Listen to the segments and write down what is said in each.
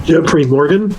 Jeffrey Morgan.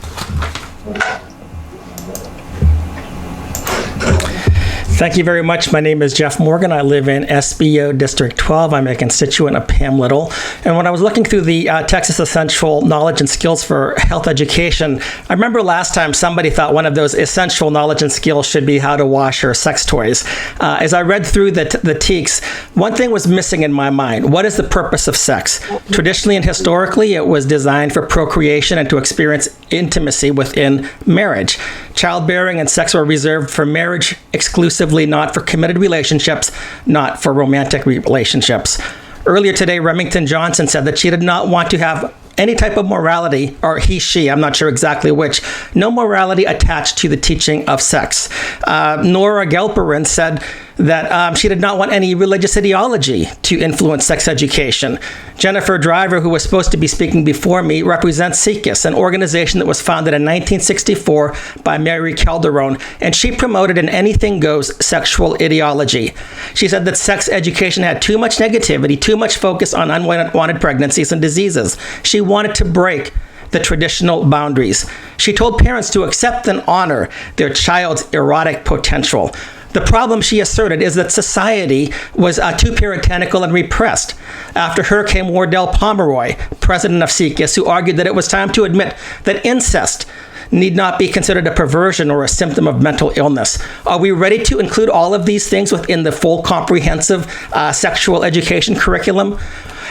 Thank you very much. My name is Jeff Morgan. I live in SBO District 12. I'm a constituent of Pam Little. And when I was looking through the Texas Essential Knowledge and Skills for Health Education, I remember last time somebody thought one of those essential knowledge and skills should be how to wash your sex toys. As I read through the TEKS, one thing was missing in my mind. What is the purpose of sex? Traditionally and historically, it was designed for procreation and to experience intimacy within marriage. Childbearing and sex were reserved for marriage exclusively, not for committed relationships, not for romantic relationships. Earlier today, Remington Johnson said that she did not want to have any type of morality, or he, she, I'm not sure exactly which, no morality attached to the teaching of sex. Nora Gelperin said that she did not want any religious ideology to influence sex education. Jennifer Driver, who was supposed to be speaking before me, represents SIECUS, an organization that was founded in 1964 by Mary Calderon, and she promoted an anything-goes sexual ideology. She said that sex education had too much negativity, too much focus on unwanted pregnancies and diseases. She wanted to break the traditional boundaries. She told parents to accept and honor their child's erotic potential. The problem, she asserted, is that society was too puritanical and repressed. After her came Wardell Pomeroy, president of SIECUS, who argued that it was time to admit that incest need not be considered a perversion or a symptom of mental illness. Are we ready to include all of these things within the full comprehensive sexual education curriculum?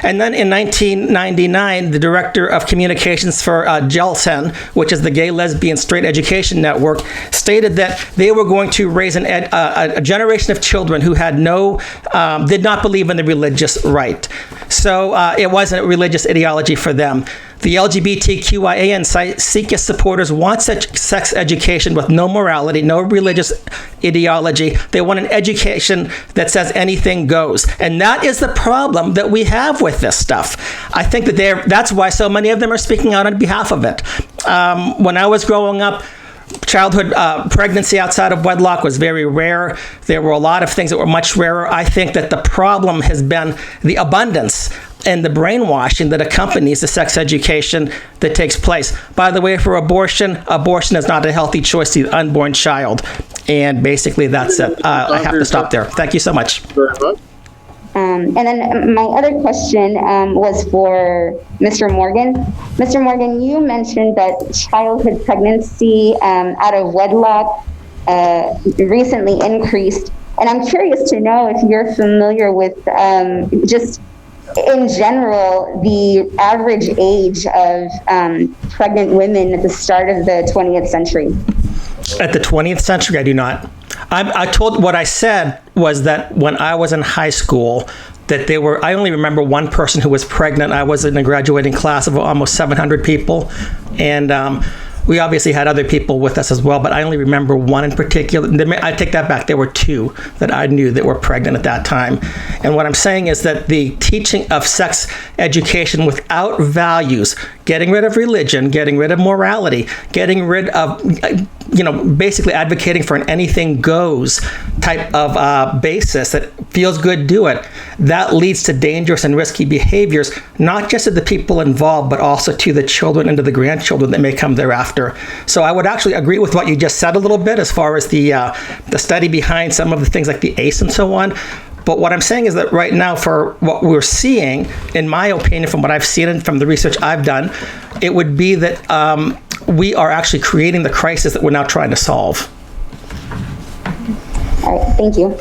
And then in 1999, the director of communications for GLSEN, which is the Gay, Lesbian, Straight Education Network, stated that they were going to raise a generation of children who had did not believe in the religious right. So it wasn't a religious ideology for them. The LGBTQIA and SIECUS supporters want such sex education with no morality, no religious ideology. They want an education that says anything goes. And that is the problem that we have with this stuff. I think that that's why so many of them are speaking out on behalf of it. When I was growing up, childhood pregnancy outside of wedlock was very rare. There were a lot of things that were much rarer. I think that the problem has been the abundance and the brainwashing that accompanies the sex education that takes place. By the way, for abortion is not a healthy choice to the unborn child. And basically that's it. I have to stop there. Thank you so much. Very much. And then my other question was for Mr. Morgan. Mr. Morgan, you mentioned that childhood pregnancy out of wedlock recently increased. And I'm curious to know if you're familiar with just in general, the average age of pregnant women at the start of the 20th century. At the 20th century, I do not. What I said was that when I was in high school, that I only remember one person who was pregnant. I was in a graduating class of almost 700 people. And we obviously had other people with us as well, but I only remember one in particular. I take that back. There were two that I knew that were pregnant at that time. And what I'm saying is that the teaching of sex education without values, getting rid of religion, getting rid of morality, getting rid of, basically advocating for an anything goes type of basis that feels good, do it, that leads to dangerous and risky behaviors, not just to the people involved, but also to the children and to the grandchildren that may come thereafter. So I would actually agree with what you just said a little bit as far as the study behind some of the things like the ACE and so on. But what I'm saying is that right now, for what we're seeing, in my opinion, from what I've seen and from the research I've done, it would be that we are actually creating the crisis that we're now trying to solve. All right, thank you.